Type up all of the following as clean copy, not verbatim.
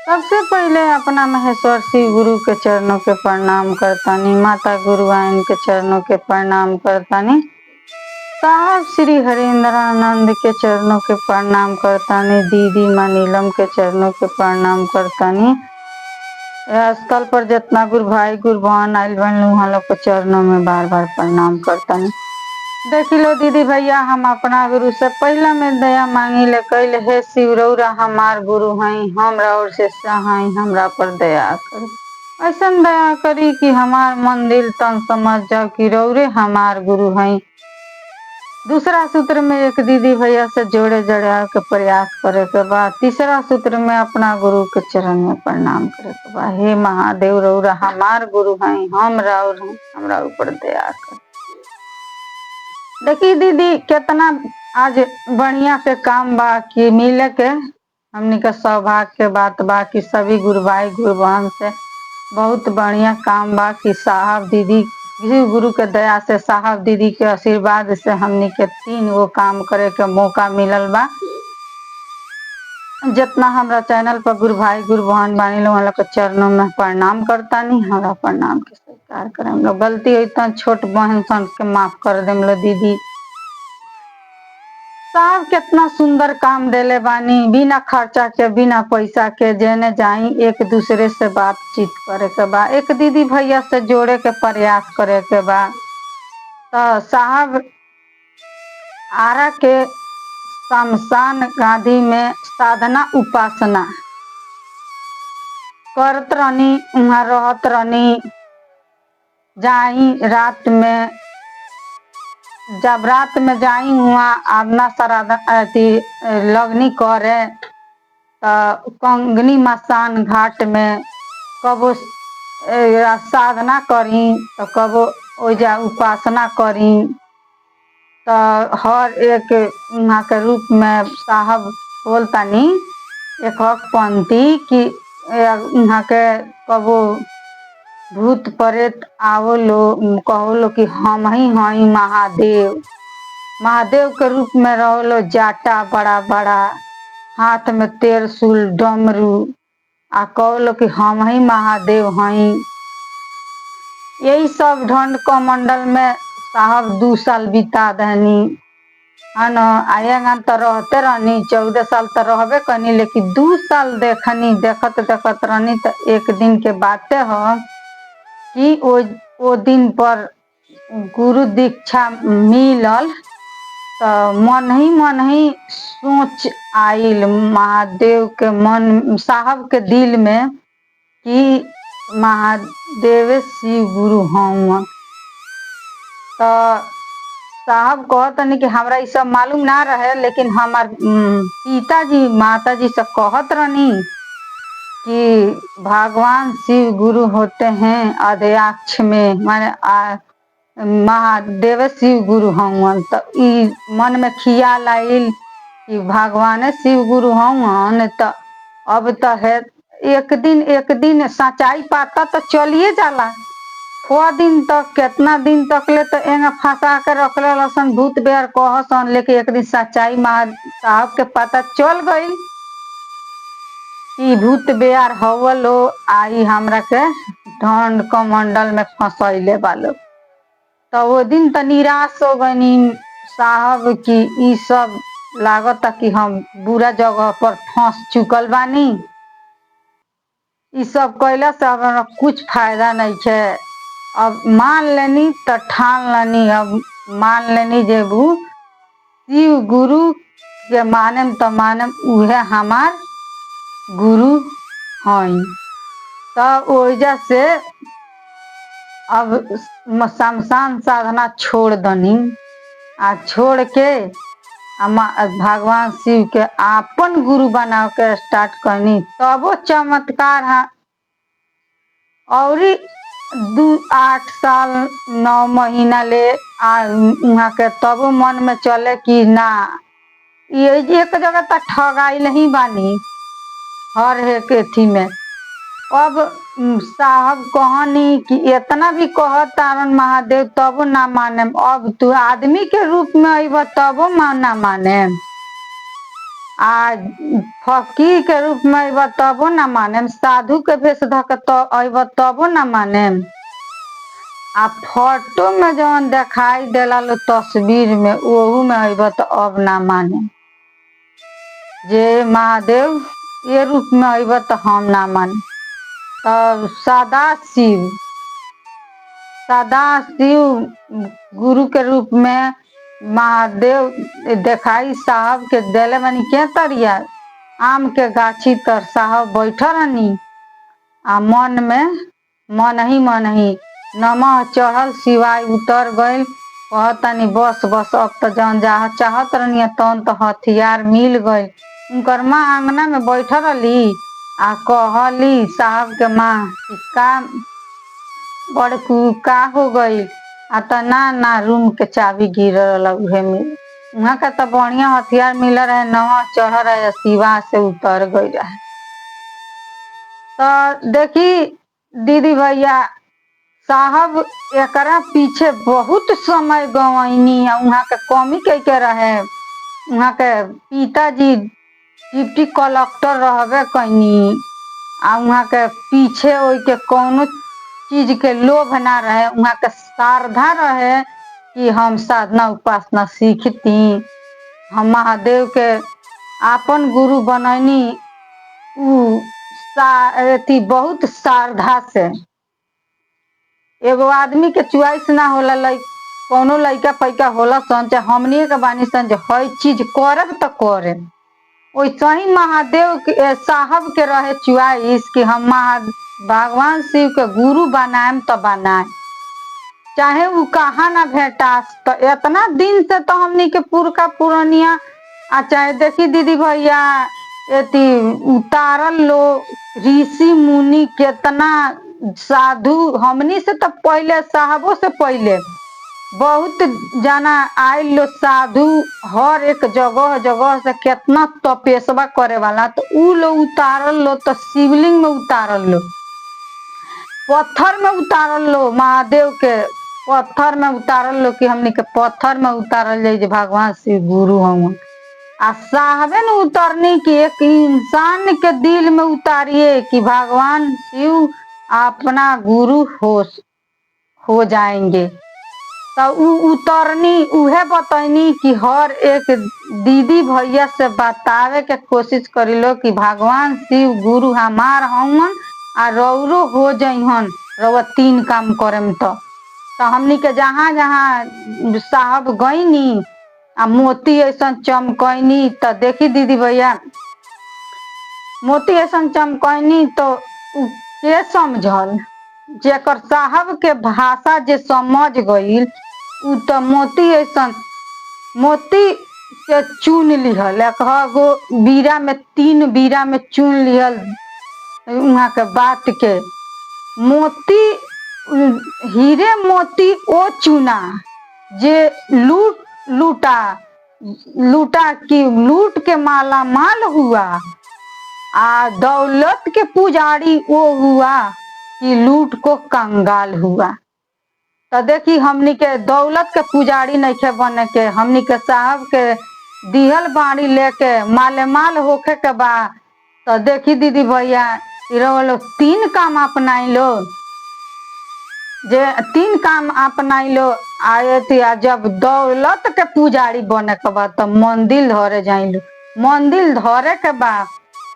सबसे पहले अपना महेश्वर शिव गुरु के चरणों के प्रणाम करतानी, माता गुरुआइन के चरणों के प्रणाम करतानी, साहब श्री हरेंद्रानंद के चरणों के प्रणाम करतानी, दीदी माँ नीलम के चरणों के प्रणाम करतानी। स्थल पर जितना गुरु भाई गुरु बहन आयल बन वहाँ लोग के चरणों में बार बार प्रणाम करतानी। देखी लो दीदी भैया, हम अपना गुरु से पहला में दया मांगी ले कैले, हे शिव रौरा हमार गुरु हई, हमरा और से सहाई, हमरा पर दया करी, ऐसा दया करी कि हमार मन दिल तन समझ जाओ कि रौरे हमार गुरु हई। दूसरा सूत्र में एक दीदी भैया से जोड़े जड़ा के प्रयास करे के बाद तीसरा सूत्र में अपना गुरु के चरण में प्रणाम करे के बाद, हे महादेव रौरा हमार गुरु हई, हमरा और हमरा ऊपर दया कर। देखी दीदी कितना आज बढ़िया के काम बा कि मिले के हमनी के सौभाग्य के बात बा कि सभी गुरु भाई गुरु बहन से बहुत बढ़िया काम बा कि साहब दीदी शिव गुरु के दया से, साहब दीदी के आशीर्वाद से हमनी के 3 गो काम करे के मौका मिलल बा। जितना हमरा चैनल पर गुरु भाई गुरु बहन बानी लोग वाला के चरणों में प्रणाम करतानी, हमरा प्रणाम के स्वीकार करे। हम लोग गलती हुई तो छोट बहन सन के माफ कर देम लो दीदी। साहब कितना सुंदर काम देले बानी, बिना खर्चा के बिना पैसा के, जेने जाई एक दूसरे से बातचीत करे के बा, एक दीदी भैया से जोड़े के प्रयास करे के बा। तो साहब आरा के शमशान गांधी में साधना उपासना करत रहनी, वहाँ रहत रहनी। जाई रात में, जब रात में जाई वहाँ आदना सराधी लगनी करे तो कंगनी मसान घाट में कबो साधना करी तो कबो ओजा उपासना करी। तो हर एक वहाँ के रूप में साहब बोलतानी एक पंथी कि वहाँ के कबो भूत प्रेत आवो लो, कहो लो कि हम ही हई महादेव, महादेव के रूप में रहो लो, जाटा बड़ा बड़ा, हाथ में त्रिशूल डमरू, आ कहो लो कि हम ही महादेव हई। यही सब ढंड कमंडल में साहब 2 साल बिता दहनी है न। आएगा तो रहते रहनी, 14 साल तो रहबे कनी, लेकिन 2 साल देखनी, देखत देखत रहनी। तो एक दिन के बातें हो कि ओ दिन पर गुरु दीक्षा मिलल तो मन ही सोच आइल महादेव के मन साहब के दिल में कि महादेव शिव गुरु हूँ। तो साहब कहतनी कि हमरा ये सब मालूम ना रहे, लेकिन हमार पिताजी माताजी से कहत रहनी कि भगवान शिव गुरु होते हैं अध्यक्ष में, माने महादेव शिव गुरु हूँ। तो ई मन में ख्याल आइल कि भगवान शिव गुरु हूँ। तो अब तो है एक दिन सच्चाई पाता तो चलिए जाला। वो दिन तक कितना दिन तक ले तो एंगा फंसा के रख लसन, भूत बेर कहसन, लेकिन एक दिन सच्चाई साहब के पता चल गई कि भूत बेर हवलो आई हमरा के ढंड कमंडल में फंसैले वालो। तो वो दिन तो निराश हो गई साहब कि ई सब लागत कि हम बुरा जगह पर फंस चुकल बानी, ई सब कैला से हमरा कुछ फायदा नहीं है। अब मान लेनी तो ठान लेनी, अब मान लेनी जेबू शिव गुरु के माने तो माने उहे हमार गुरु हई। तो वजह से अब शमशान साधना छोड़ दनी, आ छोड़ के भगवान शिव के आपन गुरु बना के स्टार्ट करनी। तब वो चमत्कार है। और 8 साल 9 महीना ले वहाँ के तब मन में चले कि ना ये एक जगह तो ठगाई नहीं बानी हर एक एथी में। अब साहब कहनी कि इतना भी कहतारन महादेव तब ना माने, अब तू आदमी के रूप में अब तब ना माने। आ फकीर के रूप में अइब तबो न माने, साधु के भेष धक अइब तबो न माने। आ फोटो में जौन दिखाई देला लो तस्वीर में ओहू में अइब तो अब ना माने। जे महादेव ये रूप में अइब तो हम ना माने। तब सदाशिव गुरु के रूप में महादेव देखाई साहब के देले बनी के तरिया आम के गाछी तर साहब बैठल रहनी। आ मन ही नमः चढ़ल शिवाय उतर गइल। कहतनी बस बस अब तो जौन जहाँ चाहत रहनी तौन तो हथियार मिल गइल। उनकर माँ आंगना में बैठल रही आ कहली साहब के माँ कि का बड़कू का हो गई। आ तो ना रूम के चाबी गिरल उहे मिल। वहाँ का तो बढ़िया हथियार मिल रहे, नवा चढ़ रहे, शिवा से उतर गई रहे। तो देखी दीदी भैया साहब एकरा पीछे बहुत समय गवैनी। वहाँ के कमी के रहे, वहाँ के पिताजी डिप्टी कलेक्टर रहबे कैनी। आ वहाँ के पीछे ओई के कौनो चीज के लोभ ना रहे, वहाँ के श्रद्धा रहे कि हम साधना उपासना सीखती, हम महादेव के आपन गुरु बनैनी। बहुत श्रद्धा से एगो आदमी के चॉइस ना होला, कौनो लइका पैका होला सन चाहे हमनी के बानी सन जे हर चीज करब तो करे। वैसे ही महादेव के साहब के रहे चॉइस कि हम भगवान शिव के गुरु बनाएम तो बनाए, चाहे वो कहाँ ना भेटास। तो इतना दिन से तो हमनी के पुरखा पुरनिया आ चाहे देखी दीदी भैया एती उतारल लो ऋषि मुनि केतना साधु हमनी से तो पहले साहबों से पहले बहुत जना आयल लो साधु हर एक जगह से केतना तपेस्वा करे वाला। तो उ लो उतारल लो तो शिवलिंग में उतारल लो, पत्थर में उतारल लो, महादेव के पत्थर में उतारल लो कि हमनी के पत्थर में उतारल जाए भगवान शिव गुरु हम। आ साहबे न उतरनी कि एक इंसान के दिल में उतारिए कि भगवान शिव अपना गुरु हो जाएंगे। तो उतरनी उहे बतैनी कि हर एक दीदी भैया से बतावे के कोशिश करी लो कि भगवान शिव गुरु हमार हवन आ रौरो हो जइहन रउआ 3 काम करम। तो हमनी के जहाँ जहाँ साहब गईनी आ मोती ऐसा चमकैनी। तो देखी दीदी भैया मोती ऐसा चमकैनी तो के समझल जेकर साहब के भाषा जे समझ गईल उ तो मोती ऐसा मोती के चुन लिहल, गो बीरा में 3 बीरा में चुन लिहल। वहाँ के बात के मोती हीरे मोती ओ चुना जे लूटा की लूट के माला माल हुआ। आ दौलत के पुजारी वो हुआ कि लूट को कंगाल हुआ। तो देखी हमनी के दौलत के पुजारी नहीं बने के, हमनी के साहब के दिहल बाड़ी लेके माले माल होखे के बा। तो देखी दीदी भैया लो 3 काम अपनाई लो, जे 3 काम अपनाई लो आए थी। जब दौलत के पुजारी बने के बा तो मंदिर धरे जाइलो, मंदिर धरे के बा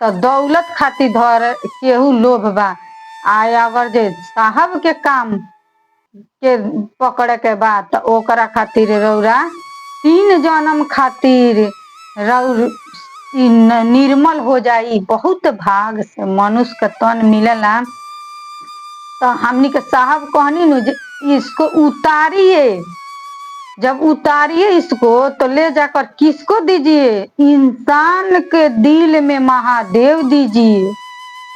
तो दौलत खातिर धरे केहू लोभ बा। आए अगर जे साहब के काम के पकड़े के बा तो ओकरा खातिर रौरा 3 जन्म खातिर रौर निर्मल हो जाई। बहुत भाग से मनुष्य के तन मिलेला। तो हमनी के साहब कहनी नु इसको उतारिए, जब उतारिए इसको तो ले जाकर किसको दीजिए, इंसान के दिल में महादेव दीजिए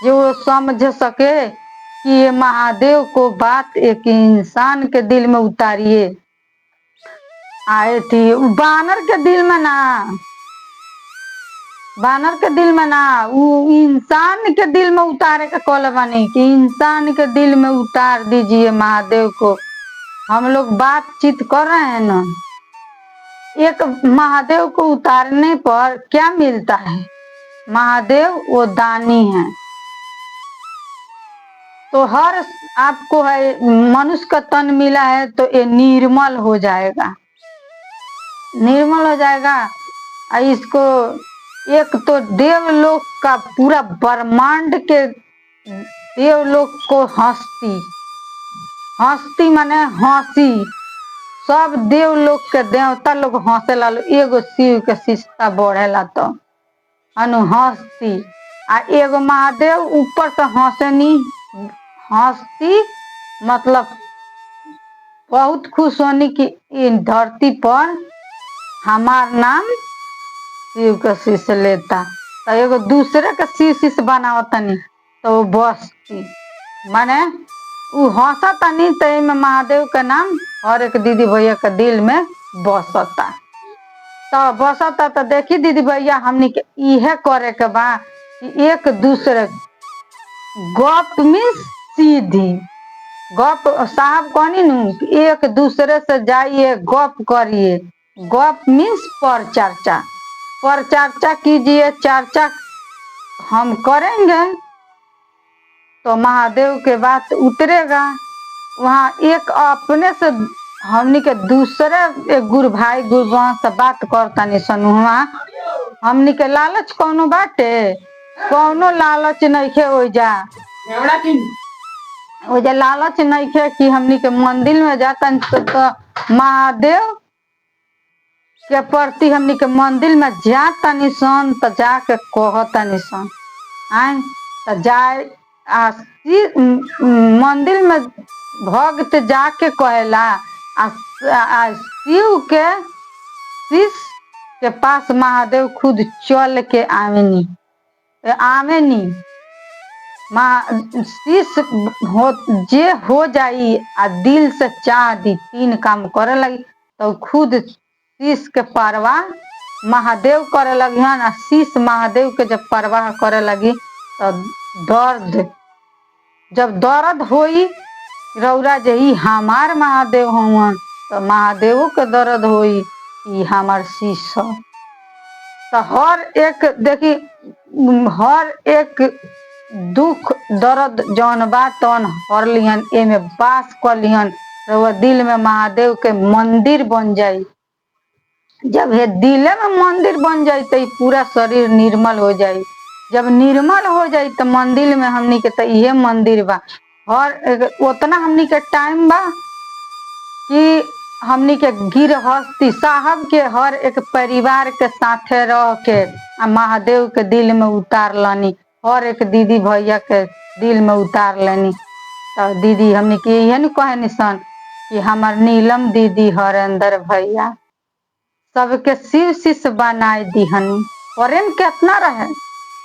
जो वो समझ सके कि ये महादेव को बात एक इंसान के दिल में उतारिए। आए थी बानर के दिल में ना, बानर के दिल में ना, वो इंसान के दिल में उतारे के कॉल बनी कि इंसान के दिल में उतार दीजिए महादेव को। हम लोग बातचीत कर रहे हैं ना, एक महादेव को उतारने पर क्या मिलता है? महादेव वो दानी है। तो हर आपको है मनुष्य का तन मिला है तो ये निर्मल हो जाएगा, निर्मल हो जाएगा। इसको एक तो देवलोक का पूरा ब्रह्मांड के देवलोक को हस्ती, हस्ती माने हंसी, सब देवलोक के देवता लोग हंसे ला, एगो शिव के शिष्टता बढ़ेला तो अनु हस्ती। आ एगो महादेव ऊपर से हंसनी, हस्ती मतलब बहुत खुश होनी कि इन धरती पर हमार नाम शिव के शिष्य लेता। तो एगो दूसरे के शिव शिष्य बनावतनी तो बस्ती माने उ हंसतनी तो में महादेव का नाम हर एक दीदी भैया के दिल में बसता। तो बसता तो देखी दीदी भैया हमनी के इहे करे के बा कि एक दूसरे गप में सीधी गप साहब कहनी नु एक दूसरे से जाइए गप करिए, गप मीन्स पर चर्चा, पर चर्चा कीजिए, चर्चा हम करेंगे तो महादेव के बात उतरेगा। वहाँ एक अपने से हमनी के दूसरे एक गुरु भाई गुरु बहन से बात करता नहीं सनु, हमनी के लालच कौनो बाटे, कौनो लालच नहीं खे ओइजा, ओइजा लालच नहीं खे कि हमनी के मंदिर में जाता तो महादेव के प्रति हमनी के मंदिर में जाता निसन तो जाके कहता निसन आए तो जाए मंदिर में भक्त जाके कहेला शिव के शिष्य के पास महादेव खुद चल के आवेनी आवेनी शिष्य हो जे हो जाई आ दिल से चाह दी तीन काम करे लगी तो खुद शिष्य के परवाह महादेव करे लगी हन। शिष्य महादेव के जब परवाह करे लगी तो दर्द जब दर्द होई रौरा जही हमार महादेव हुआ तो महादेवों के दर्द होई कि हमार शिष्य। तो हर एक देखी हर एक दुख दर्द जौन बात तौन हर लिहन एमे बास कर लिहन रउआ दिल में महादेव के मंदिर बन जाई। जब ये दिल में मंदिर बन जाई तो पूरा शरीर निर्मल हो जाई। जब निर्मल हो जाई तो मंदिर में हमनी के तो ये मंदिर बा हर उतना हमनी के टाइम बा कि हमनी के गिरहस्ती साहब के हर एक परिवार के साथे रह के महादेव के दिल में उतार लानी, हर एक दीदी भैया के दिल में उतार लेनी। तो दीदी हमनी के ये नहीं कहे निसन कि हमार नीलम दीदी हरेंद्र भैया सबके शिव शिष्य बनाए दीहनी। प्रेम कितना रहे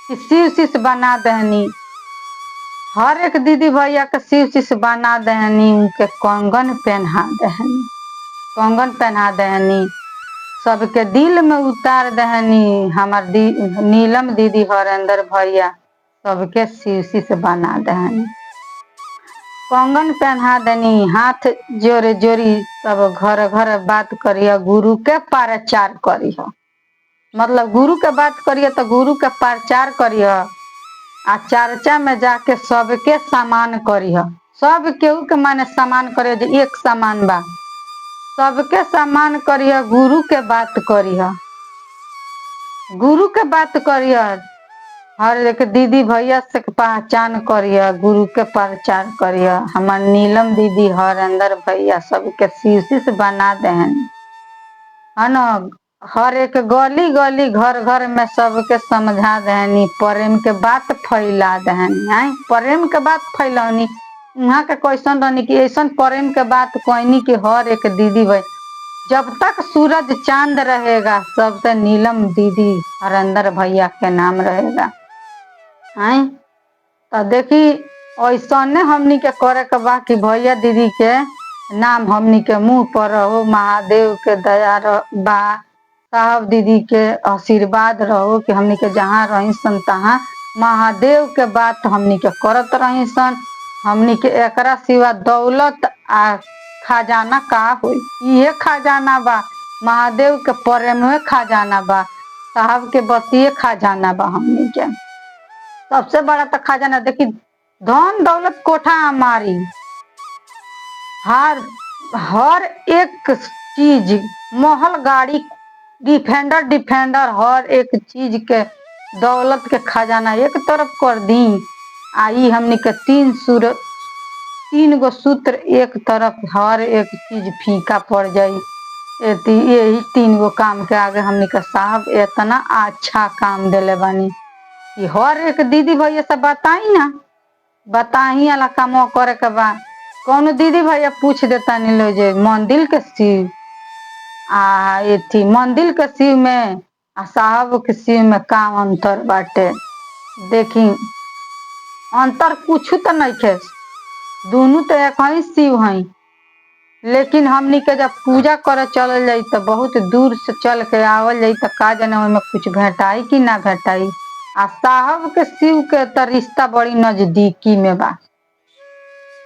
कि शिव शिष्य बना दहनी, हर एक दीदी भैया के शिव शिष्य बना दहनी, उनके कंगन पहना दहनी, कंगन पहना दहनी, सबके दिल में उतार दहनी। हमार नीलम दीदी हरेंद्र भैया सबके शिव शिष्य बना दहनी, कंगन पहना देनी, हाथ जोरे जोरी सब घर घर बात करिए, गुरु के प्रचार करिए, मतलब गुरु के बात करिए तो गुरु के प्रचार करिए आ चर्चा में जाके सबके सामान करिए, सब केहू के माने सामान करिए जो एक सामान बा सबके सामान करिए, गुरु के बात करिए, गुरु के बात करिए, हर एक दीदी भैया से पहचान करिए, गुरु के प्रचार करिए। हमार नीलम दीदी हरेंद्र भैया सबके शिव शिष्य बना देहन है न। हर एक गली गली घर घर में सबके समझा दहनी, प्रेम के बात फैला दहनी, प्रेम के बात फैलौनी। वहाँ के कैसन रहनी कि ऐसा प्रेम के बात कहनी कि हर एक दीदी भाई जब तक सूरज चांद रहेगा सबसे नीलम दीदी हरेंद्र भैया के नाम रहेगा। तो देखी ऐसा हमनी के करे के बा कि भैया दीदी के नाम हमनी के मुंह पर रहो, महादेव के दया बा, साहब दीदी के आशीर्वाद रहो कि हमनी के जहाँ रही सन तहाँ महादेव के बात हमनी के करत रही सन। हमनी के एकरा सिवा दौलत आ खजाना का होई, ये खजाना बा महादेव के प्रेम में खजाना बा, साहब के बतिये खजाना बा हमनी के। सबसे बड़ा तो खजाना देखी, धन दौलत कोठा हमारी, हर एक चीज, महल गाड़ी, डिफेंडर हर एक चीज के दौलत के खजाना एक तरफ कर दी। आई हमने के तीन गो सूत्र एक तरफ, हर एक चीज फीका पड़ जाई। यही 3 गो काम के आगे हमने के साहब इतना अच्छा काम दिले बानी कि हर एक दीदी भैया से बताई ना, बताही वाला काम करे के बा। कौन दीदी भैया पूछ देता नहीं लो जे मंदिर के शिव मंदिर के शिव में आ साहब के शिव में का अंतर बाटे। देखी अंतर कुछ तो नहीं है, दोनों तो एक ही शिव हैं। लेकिन हमनी के जब पूजा करे चल जाई तो बहुत दूर से चल के आवल जाई तो का जाने में कुछ भेटाई कि ना भेटाई। आ साहब के शिव के तो रिश्ता बड़ी नजदीकी में बा,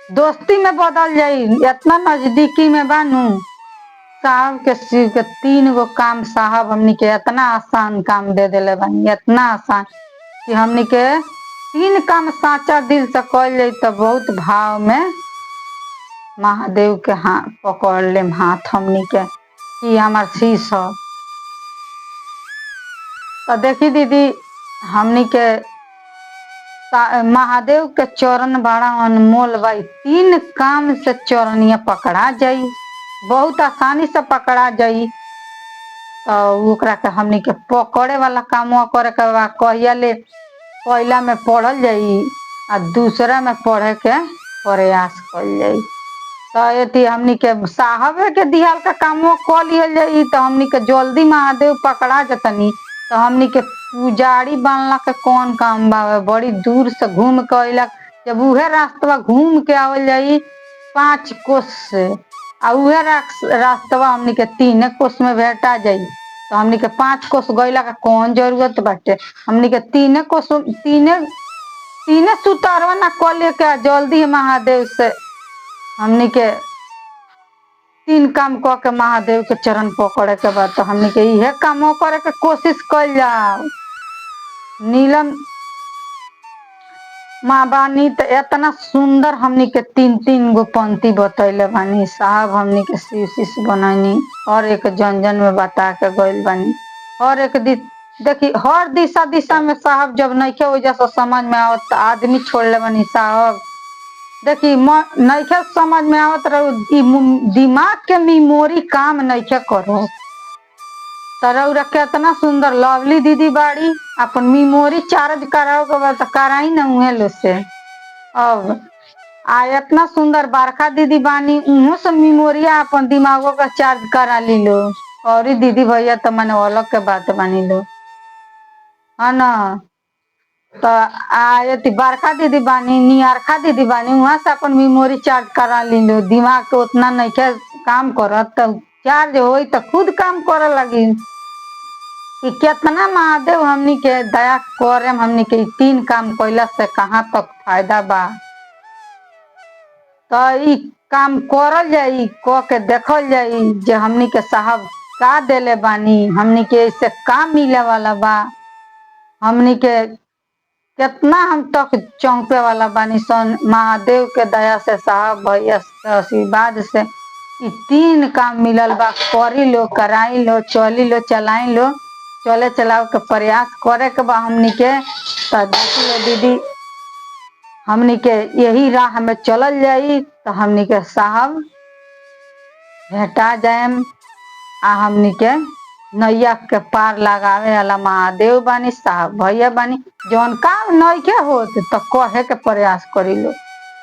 दोस्ती में बदल जाई, इतना नजदीकी में बानू। साहब के शिव के 3 गो काम साहब हमनी के इतना आसान काम दे दिले बानी, इतना आसान कि हमनी के 3 काम साचा दिल से कल जाई तो बहुत भाव में महादेव के हाथ पकड़ ले हाथ हमनी के कि हमार शीश हो। तो देखी दीदी हमनी के महादेव के चरण बड़ा अनमोल भाई, 3 काम से चरणिया पकड़ा जाई, बहुत आसानी से पकड़ा जाई। तो ओकरा के हमनी के पकड़े वाला काम करे के बा, कहिया ले पहला में पढ़ल जाई आ दूसरा में पढ़े के प्रयास कल जाई। तो ये हमनी के साहबे के दिहाल का काम कर लिहल जाई तो हमनी के जल्दी महादेव पकड़ा जतनी। तो हमनी के पुजारी बनला के कौन काम बा, बड़ी दूर से घूम के अइला, जब उहे रास्ता घूम के आवल जाई 5 कोस से आ उहे रास्ता हमनी के 3 कोस में भेटा जाई। तो हमनी के 5 कोस गइला का कौन जरूरत बाटे, हमनी के 3 कोस 3 सुतरवा ना कर लेके जल्दी महादेव से हमनी के 3 काम क के महादेव के चरण पकड़े के बाद तो हमनी के इहे काम करे के कोशिश कल जाओ। नीलम माँ बानी तो इतना सुंदर हमनी के 3 गो पंक्ति बतैले बानी, साहब हमनी के शिव शिष्य बनानी और एक जन में बता के गइल बानी। और एक देखी हर दिशा में साहब जब नइखे हो जैसा समझ में आवत आदमी छोड़ ले बानी साहब। देखी नइखे समझ में आवत रहो, दिमाग के मेमोरी काम नइखे करो। तरौरा कितना सुंदर लवली दीदी बाड़ी, अपन मेमोरी चार्ज कराओ के बाद कराई ना उहे लो से। अब इतना सुंदर बरखा दीदी बानी, उहो से मेमोरिया अपन दिमागों का चार्ज करा ली लो। और दीदी भैया तो मैंने अलग के बात बानी लो है ना। तो बरखा दीदी बानी, नियरखा दीदी बानी, वहां से अपन मेमोरी चार्ज करा ली लो। दिमाग तो उतना नहीं के काम करत, तो चार्ज होई तो खुद काम करे लगी कि कितना महादेव हमनी के दया करे। हमनी के 3 काम कैला से कहाँ तक फायदा बा, तो ई काम करल जाई, क के देखल जाई जे हमनी के साहब का देले बानी, हमनी के इससे का मिले वाला बा, हमनी के कितना हम तक चौंके वाला बानी सन। महादेव के दया से साहब भैया आशीर्वाद से 3 काम मिलल बा, करी लो, कराई लो, चली लो, चलाई लो, चले चलाओ के प्रयास करे के बा हमनी के। तो देखिए दीदी हमनी के यही राह में चलल जाई तो हमनी के साहब भेटा जाएम। हमनी के नैया के पार लगावे वाला महादेव बानी, साहब भैया बानी। जौन काम नइखे होत तो कहे के प्रयास करी लो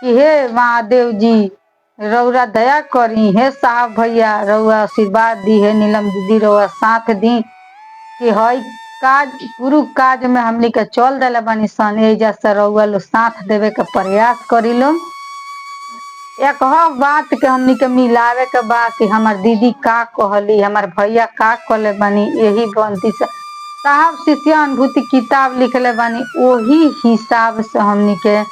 कि हे महादेव जी रउरा दया करी, हे साहब भैया रउआ आशीर्वाद दी, हे नीलम दीदी रउआ साथ दी कि हई काज गुरु काज में हमनी के चल दिले बानी सन। एजा से रउआ लो साथ देवे के प्रयास करी लो। एक बात के हमनी के मिलावे के बा कि हमार दीदी का कहली, हमार भैया का कहले बानी, यही बनती से साहब शिष्य अनुभूति किताब लिखले बानी, वही हिसाब से हमनी के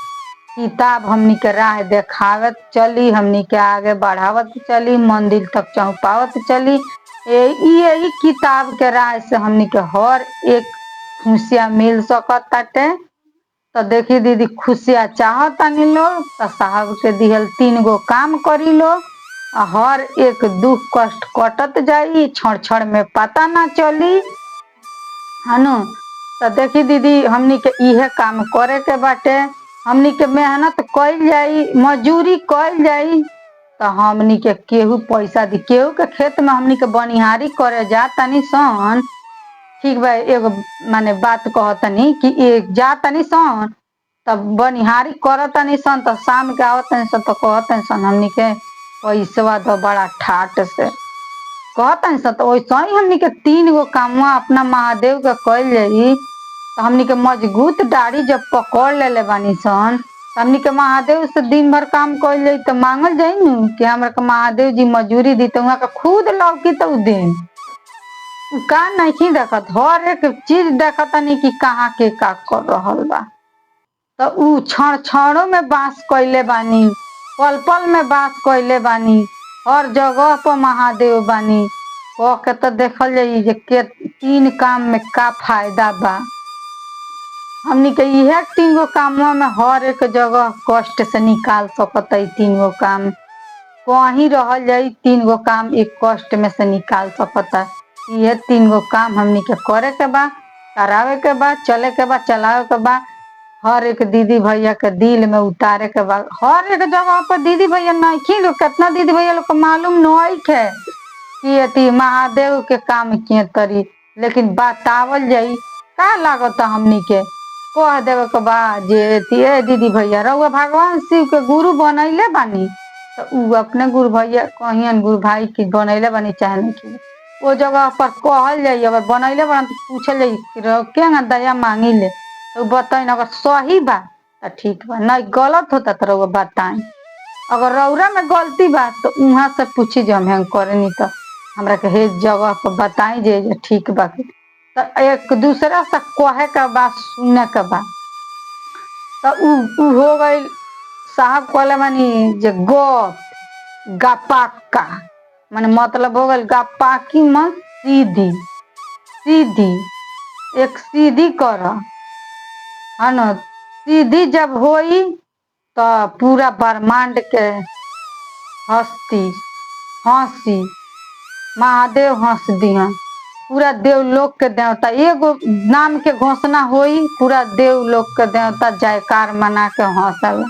किताब हमनी के राह देखावत चली, हमनी के आगे बढ़ावत चली, मंदिर तक पहुंचावत चली। यही किताब के राय से हमनी के हर एक खुशियाँ मिल सकत ताटे। तो देखी दीदी खुशियाँ चाहतानी लोग तो साहब के दिहल 3 गो काम करी लो, हर एक दुख कष्ट कटत जाई, क्षण क्षण में पता ना चली है न। तो देखी दीदी हमनी के इहे काम करे के बाटे, हमनी के मेहनत कइल जाई, मजूरी कइल जाई, तो हमनी के केहू पैसा दी, केहू के खेत में हमनी के बनिहारी करे जा तनी सन, ठीक बा। एगो माने बात कहतनी कि एक जा तनी सन तब बनिहारी करतनी सन, तो शाम के आवतनी सन तो कहतनी सन हमनी के पैसवा दो बड़ा ठाट से कहतनी सन। तो वैसे ही हमनी के 3 गो कामवा अपना महादेव के कइल जाई, तो हमनी के मजबूत दाढ़ी जब पकड़ लेले बानी सन, तो हमनी के महादेव से दिन भर काम कइल जाई तो मांगल जाई न कि हमरा के महादेव जी मजूरी दी, तो वहाँ के खुद लौकी तो दिन का नहीं देखत, हर एक चीज देखतनी कि कहाँ के का कर रहल बा। तो उ क्षण क्षणों में बास कइले बानी, पल पल में बास कइले बानी, हर जगह पर महादेव बानी कह के तो देखल जाई जे के 3 काम में का फायदा बा। हमनी के इहे 3 गो कामवा में हर एक जगह कष्ट से निकाल सकत है। 3 गो काम कहीं रहल जाई, 3 गो काम एक कष्ट में से निकाल सकत है। ये 3 गो काम हमनी के करे के बा, करावे के बा, चले के बा, चलावे के बा, हर एक दीदी भैया के दिल में उतारे के बा। हर एक जगह पर दीदी भैया नहीं लोग, कितना दीदी भैया लोग को मालूम नहीं है कि अति महादेव के काम किए तरी, लेकिन बतावल जाई का लागत हमनी के कह देवे के बा जे दीदी भैया रउआ भगवान शिव के गुरु बनैले बानी, तो उ अपने गुरु भैया कहियन गुरु भाई की बनैले बानी चाहे नहीं, वो जगह पर कहल जाई अगर बनैले बन तो पूछल जाई क्या दया मांगी ले, तो बताइन अगर सही बा तो ठीक बा, नहीं गलत होता तो रउआ बताई। अगर रउरा में गलती बा तो वहाँ से पूछी जो हम करनी, तो हमरा के हे जगह पर बताई जे ठीक बा। तो एक दूसरा से कहे के बा, सुने के बा, तो उ हो गई साहब कहले मानी जे गपाका माने मतलब हो गई गपाकी मन सीधी सीधी एक सीधी कर है न। सीधी जब होई तो पूरा ब्रह्मांड के हंसी महादेव हंस दिया, पूरा देवलोक के देवता एगो नाम के घोषणा होई, पूरा देवलोक के देवता जयकार मना के हंसल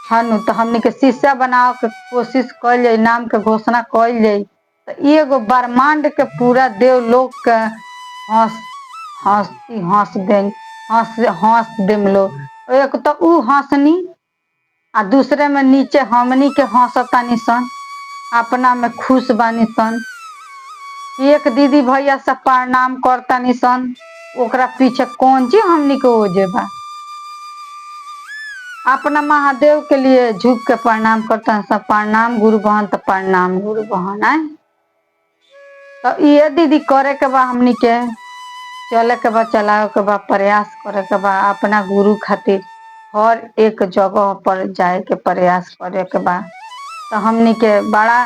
है न। तो हमनी के शीशा बनावे के कोशिश कइल जाई, नाम के घोषणा कइल जाई, तो एगो ब्रह्मांड के पूरा देवलोक के हंस देम लोग। एक तो उ हंसनी आ दूसरे में नीचे हमनी के हंसतानी सन, अपना में खुश बानी सन। एक दीदी भैया से प्रणाम करतानी सन, ओकरा पीछे कौन चीज हमनी के ओजे बा, अपना महादेव के लिए झुक के प्रणाम करता सब, प्रणाम गुरु बहन, तो प्रणाम गुरु बहन है। तो ये दीदी करे के बा, हमनी के चले के बा, चलावे के बा, प्रयास करे के बा, अपना गुरु खातिर हर एक जगह पर जाए के प्रयास करे के बा। तो हमनी के बड़ा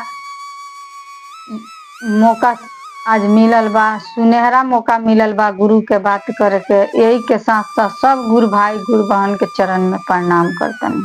मौका आज मिलल बा, सुनहरा मौका मिलल बा गुरु के बात करे के। यही के साथ साथ सब गुरु भाई गुरु बहन के चरण में प्रणाम करतन।